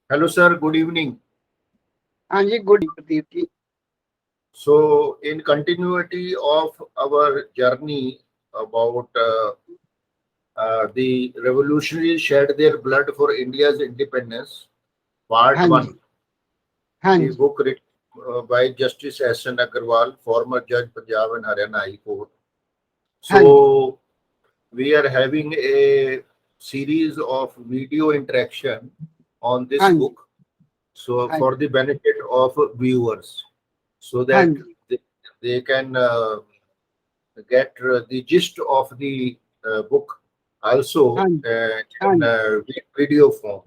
Hello, sir. Good evening. Anji, good evening, Pradeep ji. So, in continuity of our journey about the revolutionaries shed their blood for India's independence, Part Hanji, 1, the Hanji, book written by Justice S N Aggarwal, former Judge Punjab and Haryana High Court. Hanji, So, we are having a series of video interaction on this Hanji, book. So, for Hanji, the benefit of viewers, so that Hanji, they, they can get the gist of the book also Hanji, in Hanji, video form.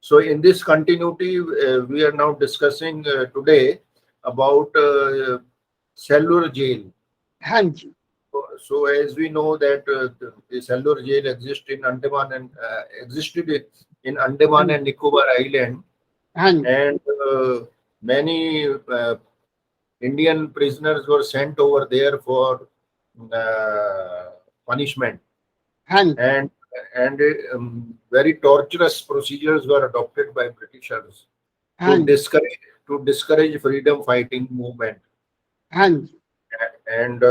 So, in this continuity, we are now discussing today about cellular jail. Hanji, So, as we know that the cellular jail exists in Andaman and existed in Andaman Hanji, and Nicobar Island, Hanji, and many Indian prisoners were sent over there for uh, punishment, Hanji, and very torturous procedures were adopted by Britishers to Hanji, discourage freedom fighting movement. Hanji, And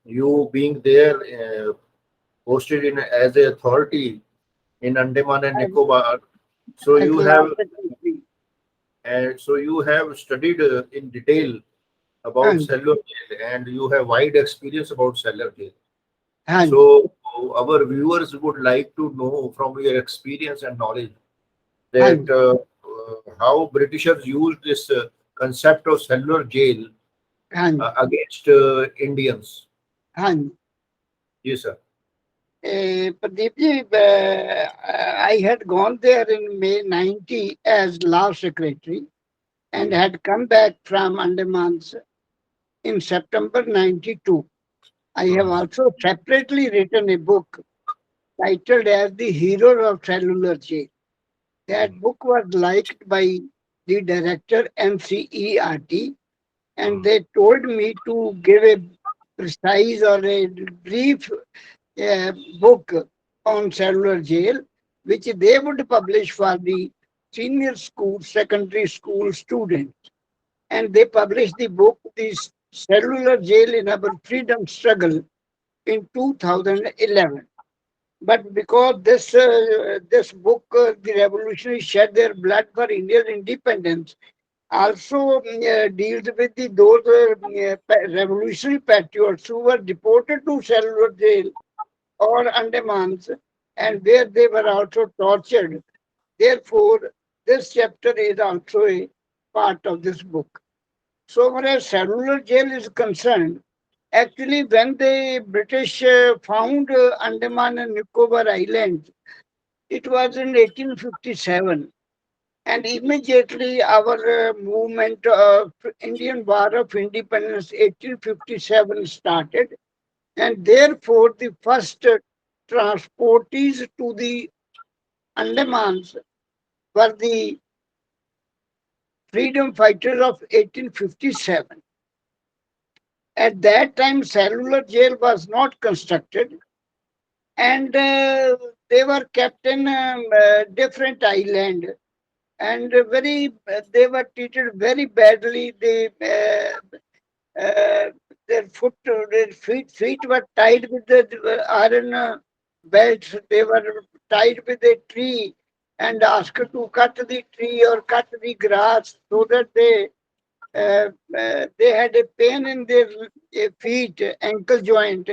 you being there posted in as a authority in Andaman and Nicobar, so at you have last country. studied in detail about Hanji, cellular jail, and you have wide experience about cellular jail. Hanji, So our viewers would like to know from your experience and knowledge that Hanji, how Britishers used this concept of cellular jail Hanji, against Indians. Hanji. Yes, sir. Pradeep ji, I had gone there in May 90 as law secretary and Mm, had come back from Andamans in September 92. I have mm, also separately written a book titled as The Hero of Cellular Jail. That mm, book was liked by the director NCERT, and mm, they told me to give a precise or a brief book on cellular jail, which they would publish for the senior school, secondary school students. And they published the book, The Cellular Jail in Our Freedom Struggle, in 2011. But because this book, the revolutionaries shed their blood for India's independence, also deals with those revolutionary patriots who were deported to cellular jail or Andamans, and where they were also tortured. Therefore, this chapter is also a part of this book. So far as cellular jail is concerned, actually, when the British found Andaman and Nicobar Islands, it was in 1857. And immediately our movement of Indian War of Independence 1857 started. And therefore, the first transportees to the Andamans were the freedom fighters of 1857. At that time, cellular jail was not constructed, and they were kept in different island, and they were treated very badly. Uh, their feet were tied with the iron belts. They were tied with a tree and asked to cut the tree or cut the grass so that they had a pain in their feet, ankle joint,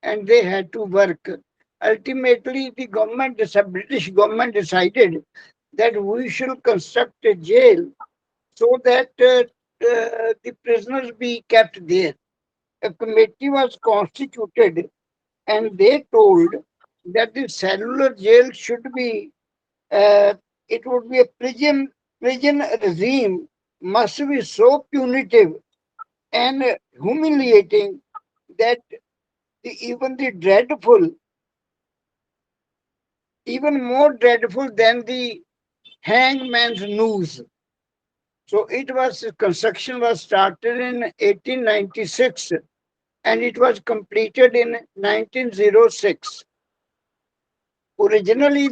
and they had to work. Ultimately, British government decided that we should construct a jail so that the prisoners be kept there. A committee was constituted, and they told that the cellular jail should be, uh, it would be a prison regime must be so punitive and humiliating that even the dreadful, even more dreadful than the hangman's noose. So construction was started in 1896 and it was completed in 1906. Originally,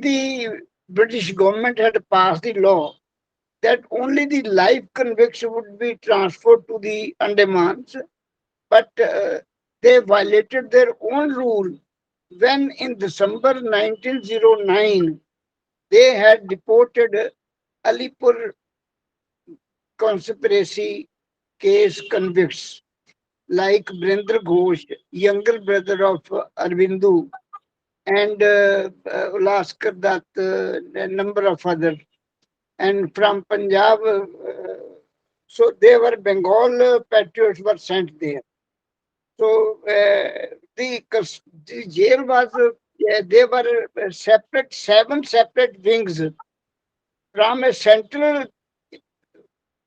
British government had passed the law that only the life convicts would be transferred to the Andamans, but they violated their own rule when in December 1909 they had deported Alipur conspiracy case convicts like Brindra Ghosh, younger brother of Arvindu, and Ulaskar Dutt, a number of others. And from Punjab, so they were Bengal patriots were sent there. So the jail was, they were separate, seven separate wings from a central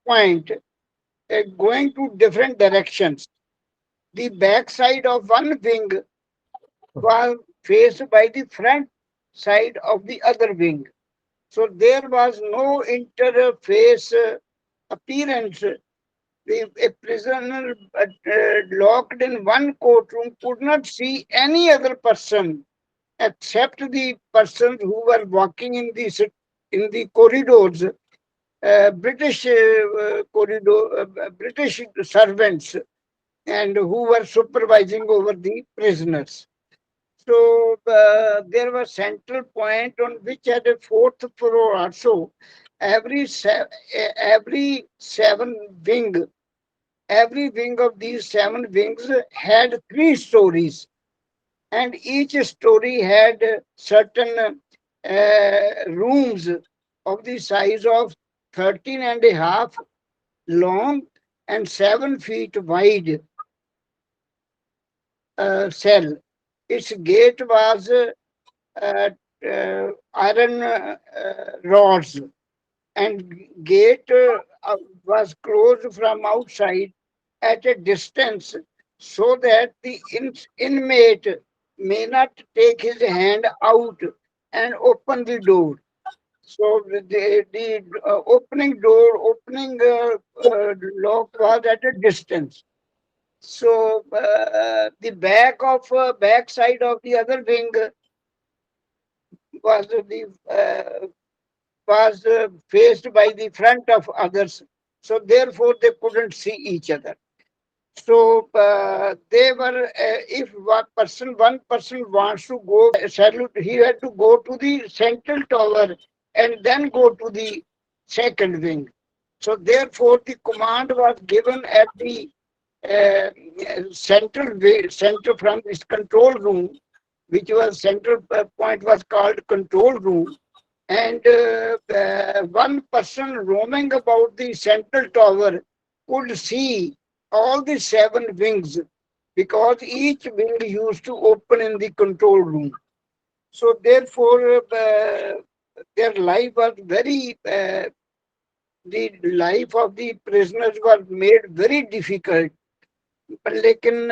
point going to different directions. The back side of one wing was faced by the front side of the other wing. So there was no interface appearance. A prisoner locked in one courtroom could not see any other person except the persons who were walking in the corridors, British servants, and who were supervising over the prisoners. So there was central point on which had a fourth floor also. Every every seven wing, every wing of these seven wings had three stories, and each story had certain rooms of the size of 13 and a half long and 7 feet wide cell. Its gate was uh, iron rods, and gate was closed from outside at a distance so that the inmate may not take his hand out and open the door. So the opening lock was at a distance. So the back side of the other wing was the was faced by the front of others. So therefore they couldn't see each other. So they were, if one person wants to go salute, he had to go to the central tower and then go to the second wing. So therefore the command was given at the uh, center from this control room, which was central point was called control room, and one person roaming about the central tower could see all the seven wings because each wing used to open in the control room. So therefore, their life was very, the life of the prisoners was made very difficult. लेकिन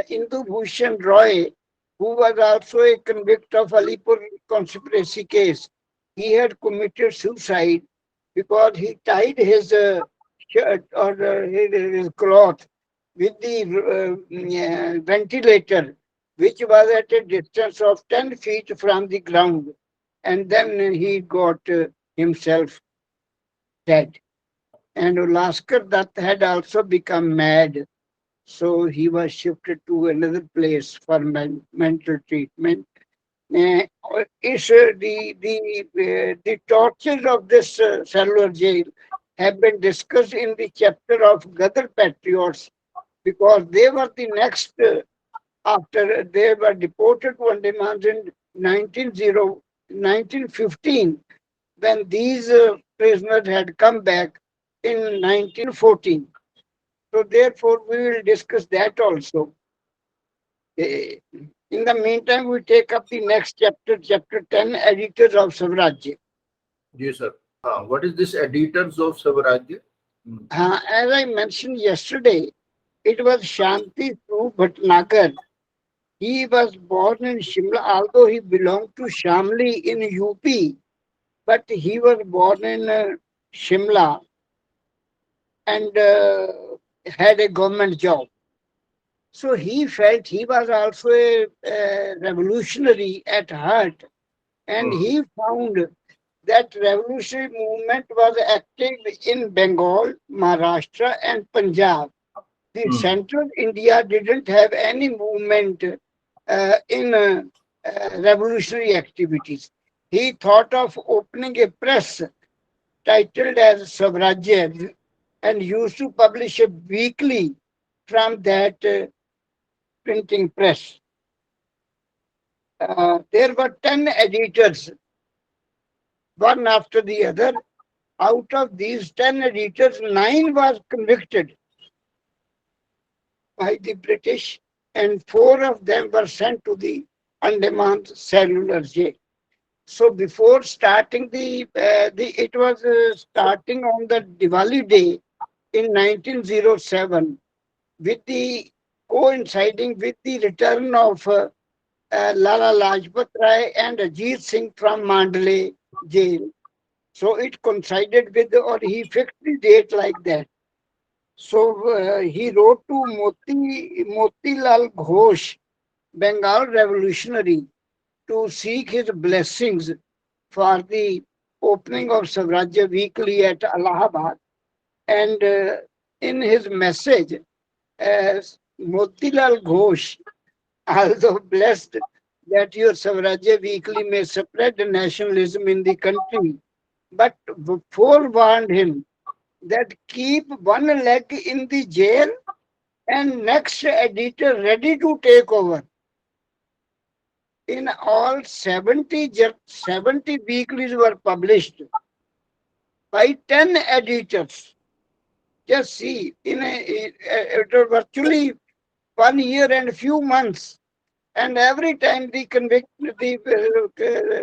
Indu Bhushan Roy, who was also a convict of Alipur conspiracy case, he had committed suicide because he tied his shirt or his cloth with the ventilator, which was at a distance of 10 feet from the ground, and then he got himself dead. And Ulaskar Dutt had also become mad, so he was shifted to another place for mental treatment. Uh, the tortures of this cellular jail have been discussed in the chapter of Gadar Patriots because they were the next after they were deported to Andamans in 1915 when these prisoners had come back in 1914. So therefore, we will discuss that also. Eh, In the meantime, we take up the next chapter, chapter 10, Editors of Swarajya. Yes, sir. What is this editors of Swarajya? Hmm. As I mentioned yesterday, it was Shanti Swarup Bhatnagar. He was born in Shimla, although he belonged to Shamli in UP, but he was born in Shimla and had a government job. So he felt he was also a revolutionary at heart. and mm, he found that revolutionary movement was active in Bengal, Maharashtra, and Punjab. The mm, central India didn't have any movement in revolutionary activities. He thought of opening a press titled as Swarajya and used to publish a weekly from that printing press. There were 10 editors, one after the other. Out of these 10 editors, 9 was convicted by the British, and 4 of them were sent to the Andaman cellular jail. So before starting it was starting on the Diwali day in 1907, with the coinciding with the return of Lala Lajpat Rai and Ajit Singh from Mandalay jail. So it coincided with, or he fixed the date like that. So he wrote to Motilal Ghosh, Bengal revolutionary, to seek his blessings for the opening of Swarajya Weekly at Allahabad. And in his message, Motilal Ghosh, although blessed that your Swarajya Weekly may spread nationalism in the country, but forewarned him that keep one leg in the jail and next editor ready to take over. In all, 70 weeklies were published by 10 editors. Just see, it was virtually 1 year and a few months. And every time the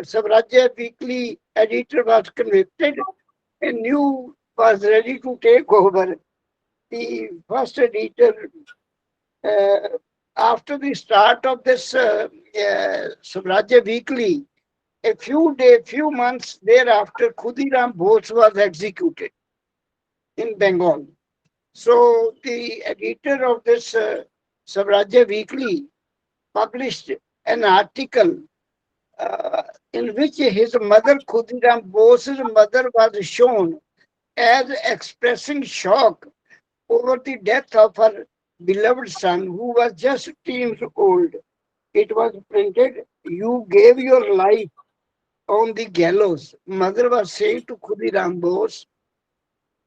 Swarajya Weekly editor was convicted, a new was ready to take over. The first editor, uh, after the start of this Swarajya Weekly, few months thereafter, Khudiram Bose was executed in Bengal. So the editor of this Swarajya Weekly published an article uh, in which his mother, Khudiram Bose's mother, was shown as expressing shock over the death of her beloved son, who was just teens old. It was printed, "You gave your life on the gallows." Mother was saying to Khudiram Bose,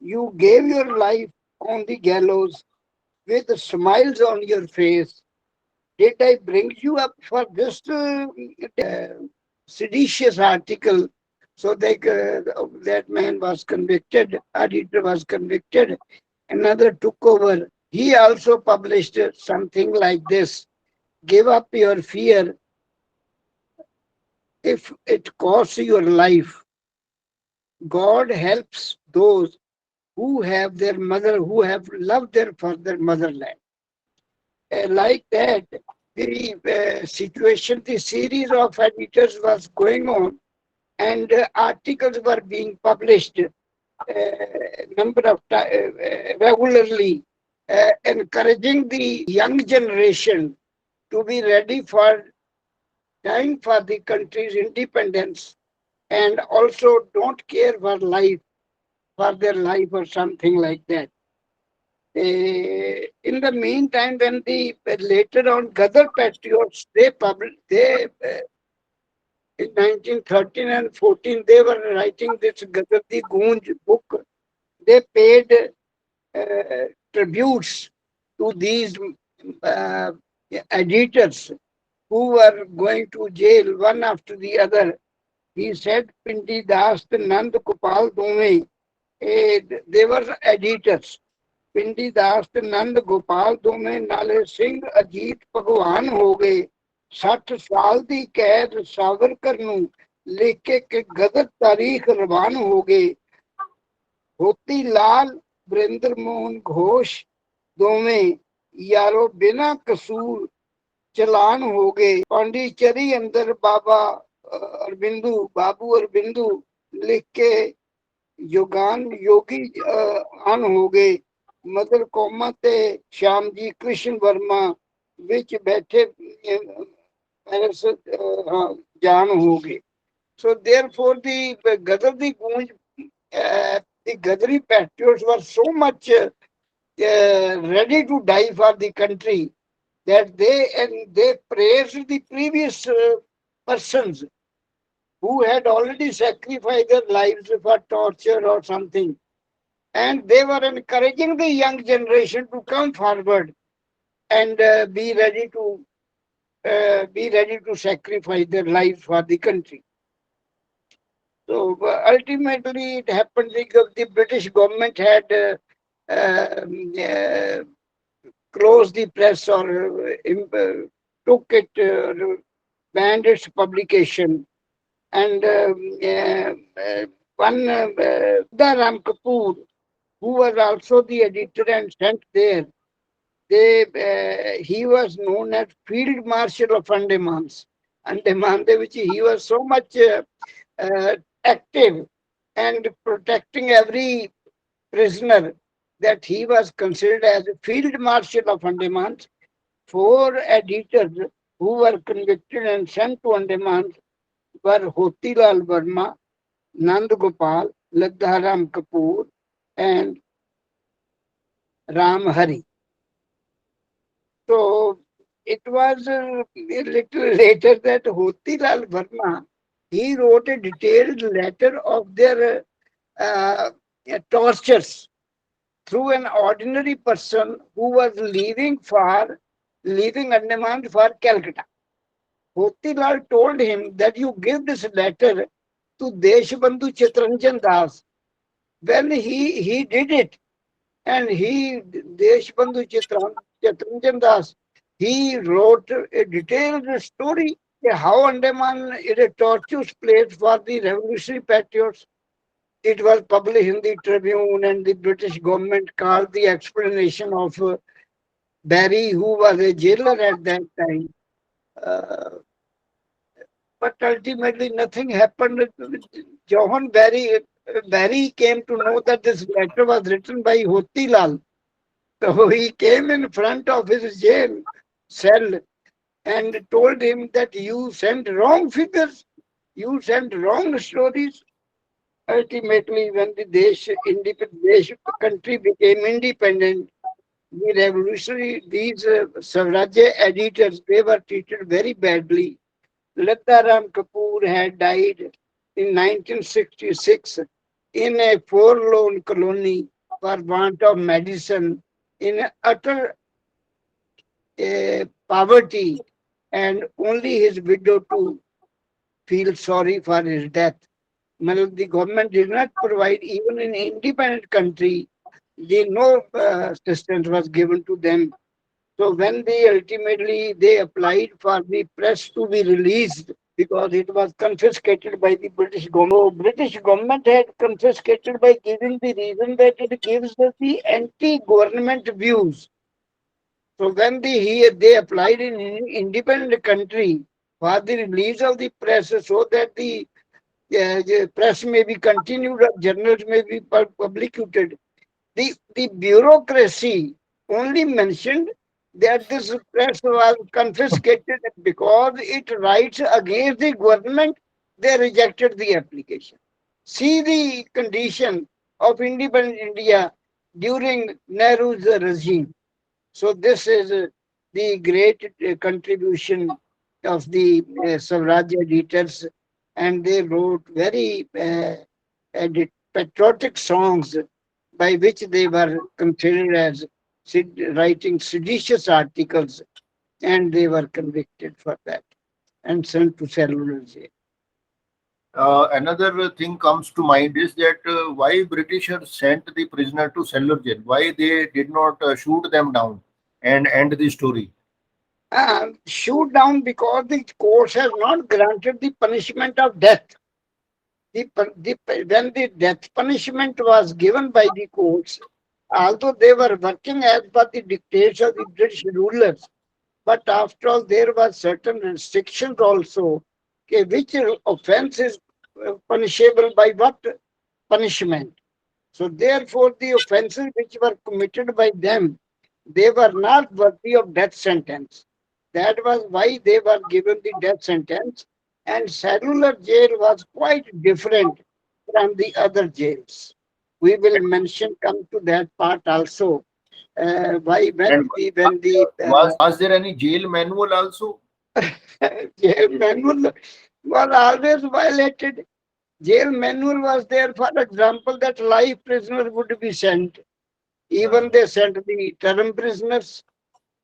"You gave your life on the gallows with smiles on your face. Did I bring you up for this seditious article?" So that man was convicted, editor was convicted, another took over. He also published something like this: "Give up your fear if it costs your life. God helps those who have loved for their motherland." Like that, the situation, the series of editors was going on, and articles were being published number of regularly, encouraging the young generation to be ready for dying for the country's independence, and also don't care for their life or something like that. In the meantime, when the later on Gadar patriots, in 1913 and 14 they were writing this Gadar Di Goonj book. They paid tributes to these uh, editors who were going to jail one after the other. He said, Pindi Das, Nand Gopal Dome, they were editors. पिंडी दास ते नंद गोपाल दोवें नाले सिंह अजीत भगवान हो गए। 60 साल दी कैद सावरकर नूं लेके के गदर तारीख रवान हो गए। होती लाल वरिंदर मोहन घोष दोवें यारो बिना कसूर चलान हो गए। पांडिचेरी अंदर बाबा बाबू अरबिंदू लिख के योगान योगी आन हो गए। मदर कौमा ते श्याम जी कृष्ण वर्मा विच बैठे पैरस जान हो गए। So therefore, the Gadri patriots were so much ready to die for the country that they praised the previous persons who had already sacrificed their lives for torture or something, and they were encouraging the young generation to come forward and be ready to sacrifice their lives for the country. So ultimately, it happened. The British government had closed the press or took it, banned its publication. And one Ram Kapoor, who was also the editor and sent there, he was known as Field Marshal of Andaman, which he was so much active and protecting every prisoner that he was considered as a Field Marshal of Andaman. Four editors who were convicted and sent to Andaman were Hotilal Verma, Nand Gopal, Ladharam Kapoor, and Ram Hari. So it was a little later that Hotilal Verma, he wrote a detailed letter of their tortures through an ordinary person who was leaving Andaman for Calcutta. Motilal told him that you give this letter to Deshbandhu Chitranjan Das. Well, he did it, and Deshbandhu Chitranjan Das, he wrote a detailed story how Andaman is a tortuous place for the revolutionary patriots. It was published in the Tribune, and the British government called the explanation of Barry, who was a jailer at that time. Uh, but ultimately, nothing happened. Johan Barry came to know that this letter was written by Hotilal. So he came in front of his jail cell and told him that you sent wrong figures, you sent wrong stories. Ultimately, when Desh country became independent, the revolutionary, these Swarajya editors, they were treated very badly. Ram Kapoor had died in 1966 in a forlorn colony for want of medicine, in utter poverty, and only his widow to feel sorry for his death. Well, the government did not provide, even in independent country, no assistance was given to them. So when they applied for the press to be released because it was confiscated by the British government. So British government had confiscated by giving the reason that it gives us the anti-government views. So when they applied in independent country for the release of the press so that the press may be continued, journals may be publicated, the bureaucracy only mentioned that this press was confiscated because it writes against the government. They rejected the application. See the condition of independent India during Nehru's regime. So this is the great contribution of the Swarajya editors, and they wrote very patriotic songs by which they were considered as writing seditious articles, and they were convicted for that and sent to cellular jail. Another thing comes to mind is that why Britishers sent the prisoner to cellular jail? Why they did not shoot them down and end the story? Shoot down because the court has not granted the punishment of death. When the death punishment was given by the courts, although they were working as per the dictates of the British rulers, but after all, there were certain restrictions also, okay, which offense is punishable by what punishment. So therefore, the offenses which were committed by them, they were not worthy of death sentence. That was why they were given the death sentence. And cellular jail was quite different from the other jails. We will mention, come to that part also. Why And when the was there any jail manual also? jail manual was always violated. Jail manual was there, for example, that life prisoners would be sent. Uh, Even they sent the term prisoners.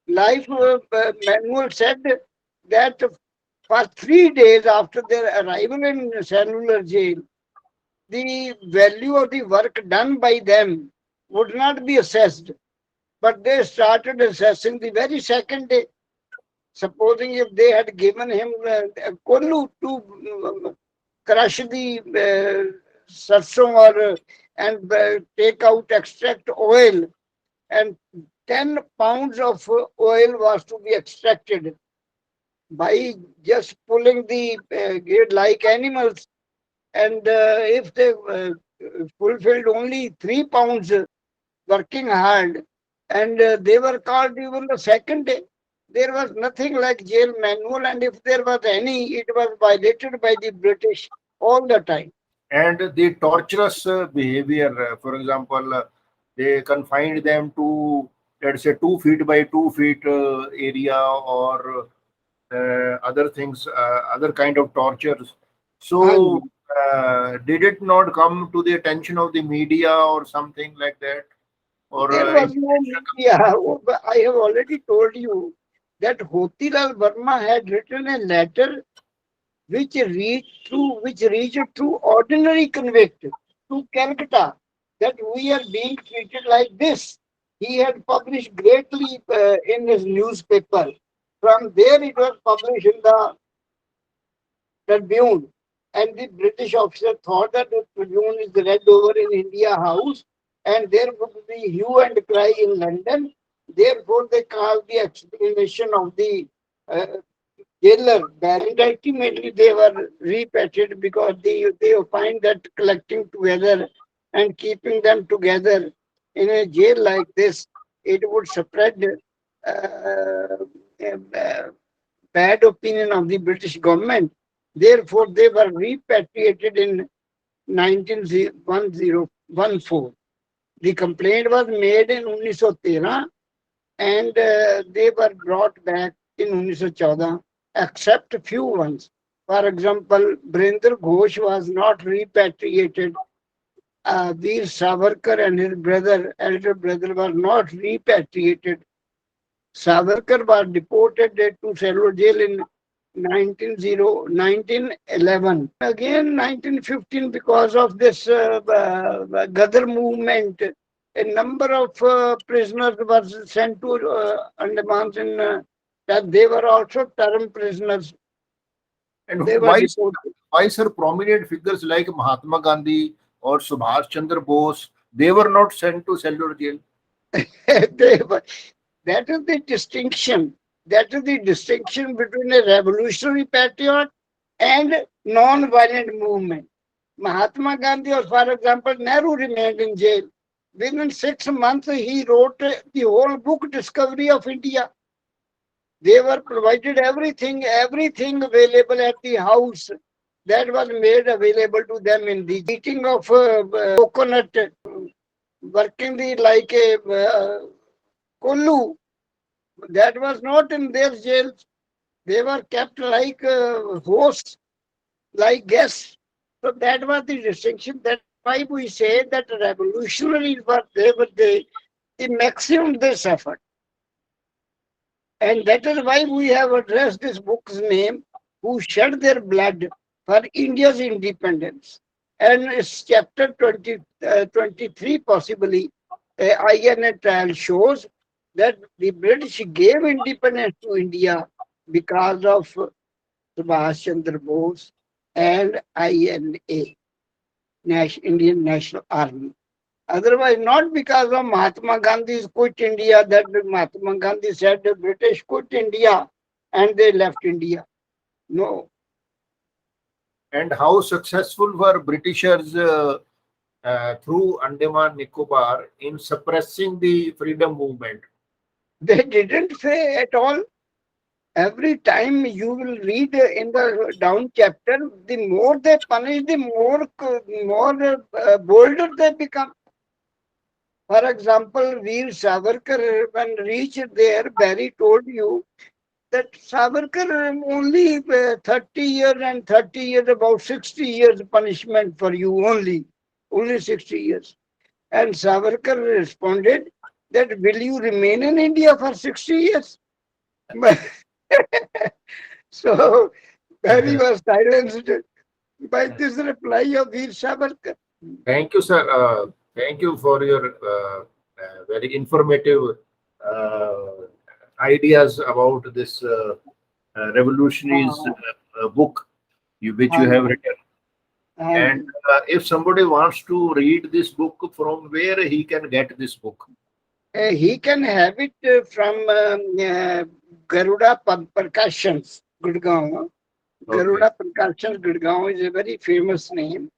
Life manual said that for 3 days after their arrival in cellular jail, the value of the work done by them would not be assessed, but they started assessing the very second day. Supposing if they had given him kollu to crush the sarson or and take out extract oil, and 10 pounds of oil was to be extracted by just pulling the gate like animals. And if they fulfilled only 3 pounds working hard, and they were called even the second day, there was nothing like jail manual, and if there was any, it was violated by the British all the time. and the torturous behavior, for example, they confined them to, let's say, 2 feet by 2 feet area, or other things, other kind of tortures. So, And did it not come to the attention of the media or something like that? Or there was no media. I have already told you that Hotilal Verma had written a letter which reached through ordinary convict to Calcutta, that we are being treated like this. He had published greatly in his newspaper. From there, it was published in the Tribune, and the British officer thought that the Tribune is read over in India House, and there would be hue and cry in London. Therefore, they called the explanation of the uh, jailer and ultimately they were repatriated because they find that collecting together and keeping them together in a jail like this, it would spread uh, bad opinion of the British government. Therefore, they were repatriated in 1914. The complaint was made in 1913 and they were brought back in 1914, except few ones. For example, Brinder Ghosh was not repatriated. Veer Savarkar and his brother, elder brother, were not repatriated. Savarkar was deported to Cellular Jail in 1911. Again, 1915, because of this Ghadar movement, a number of prisoners were sent to Andamans in that they were also term prisoners. and They were deported. why, sir, prominent figures like Mahatma Gandhi or Subhash Chandra Bose, they were not sent to cellular jail? They were, that is the distinction. That is the distinction between a revolutionary patriot and non-violent movement. Mahatma Gandhi, or for example, Nehru remained in jail. Within 6 months, he wrote the whole book, Discovery of India. They were provided everything available at the house that was made available to them in the eating of coconut, working the like a kollu. That was not in their jails. They were kept like hosts, like guests. So that was the distinction. That's why we say that revolutionaries were they were the maximum they suffered. And that is why we have addressed this book's name, Who Shed Their Blood for India's Independence. And it's chapter 23, possibly, INA trial shows that the British gave independence to India because of Subhash Chandra Bose and INA, Indian National Army. Otherwise, not because of Mahatma Gandhi's quit India, that Mahatma Gandhi said the British quit India and they left India. No, And how successful were Britishers through Andaman Nicobar in suppressing the freedom movement? they didn't say at all. Every time you will read in the down chapter, the more they punish, the more bolder they become. For example, Veer Savarkar, when reached there, Barry told you that Savarkar only 30 years and 30 years, about 60 years punishment for you only 60 years. And Savarkar responded that will you remain in India for 60 years? So Barry was silenced by this reply of Veer Savarkar. Thank you, sir. Thank you for your very informative ideas about this revolutionaries हाँ, book which हाँ you have ji, written. हाँ And ji. if somebody wants to read this book, from where he can get this book? He can have it from Garuda Percussions, Gurgaon. Okay. Garuda Percussions, Gurgaon is a very famous name.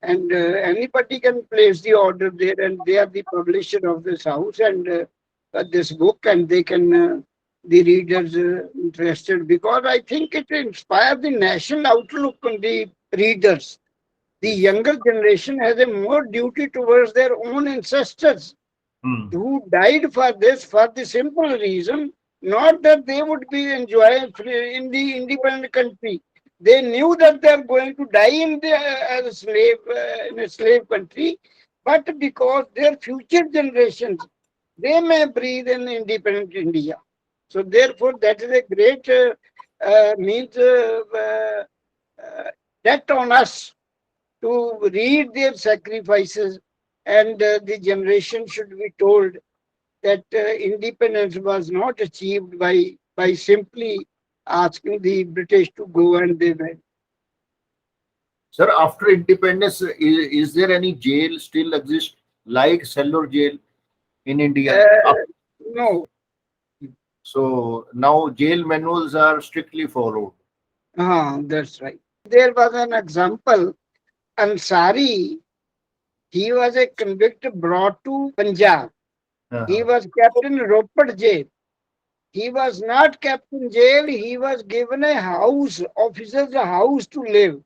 And anybody can place the order there, and they are the publisher of this house and this book, and they can, the readers interested, because I think it inspires the national outlook on the readers. The Yes. younger generation has a more duty towards their own ancestors Hmm. who died for this, for the simple reason, not that they would be enjoying in the independent country. They knew that they are going to die in the, as a slave in a slave country, but because their future generations they may breathe in independent India. So therefore, that is a great means uh, debt on us to read their sacrifices, and the generation should be told that independence was not achieved by simply asking the British to go and they went. Sir, after independence, is there any jail still exist like Cellular Jail in India? No, So now jail manuals are strictly followed. that's right. There was an example. Ansari, he was a convict brought to Punjab. He Uh-huh. was kept in Roped jail. He was not kept in jail. He was given a house, officer's house to live.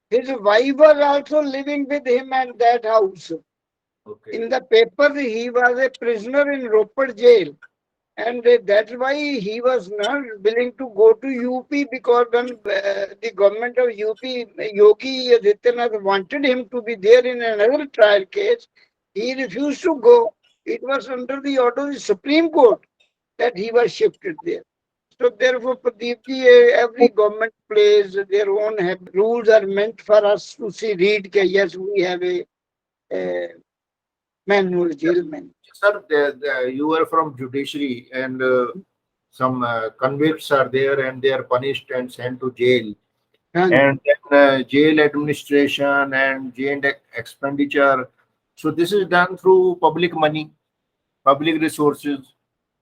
His wife was also living with him at that house. Okay. In the paper, he was a prisoner in Roped jail. And that's why he was not willing to go to UP, because when the government of UP, Yogi Adityanath wanted him to be there in another trial case, he refused to go. It was under the order of the Supreme Court that he was shifted there. So therefore, Pradeepji, every government plays their own rules are meant for us to see, read, that yes, we have a manual, jail manual. Sir, you are from judiciary, and some convicts are there, and they are punished and sent to jail. Haan, And then jail administration and jail expenditure. So this is done through public money, public resources.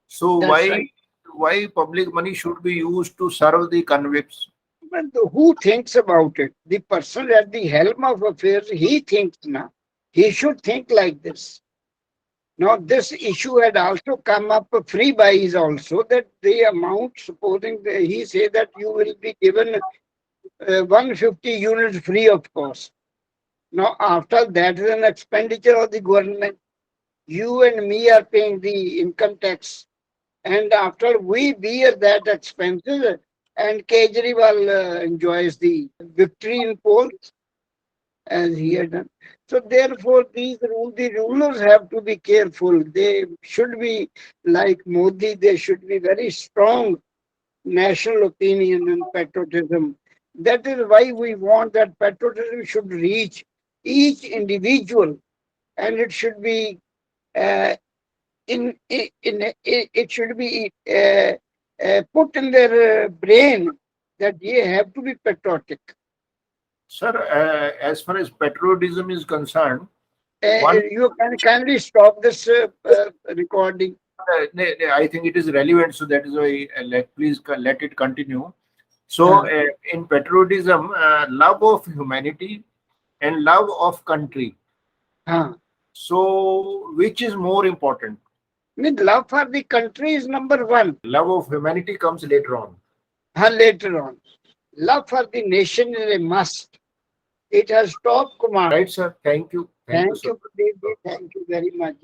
So that's right. why public money should be used to serve the convicts? But who thinks about it? The person at the helm of affairs, he thinks now. He should think like this. Now, this issue had also come up, free buys also, that the amount, supposing he say that you will be given 150 units free of cost. Now, after that is an expenditure of the government. You and me are paying the income tax. And after we bear that expenses, and Kejriwal enjoys the victory in polls as he had done. So therefore, the rulers have to be careful. They should be like Modi. They should be very strong national opinion and patriotism. That is why we want that patriotism should reach each individual, and it should be uh, it should be put in their brain that they have to be patriotic. Sir, as far as patriotism is concerned, one, You can kindly stop this recording. I think it is relevant, so that is why please let it continue. So, Uh, in patriotism, love of humanity and love of country. uh. So, which is more important? Love for the country is number one. Love of humanity comes later on. later on. Love for the nation is a must. It has top command. Right, sir. Thank you. Thank you, Thank sir. you, Pardeep ji. Thank you very much.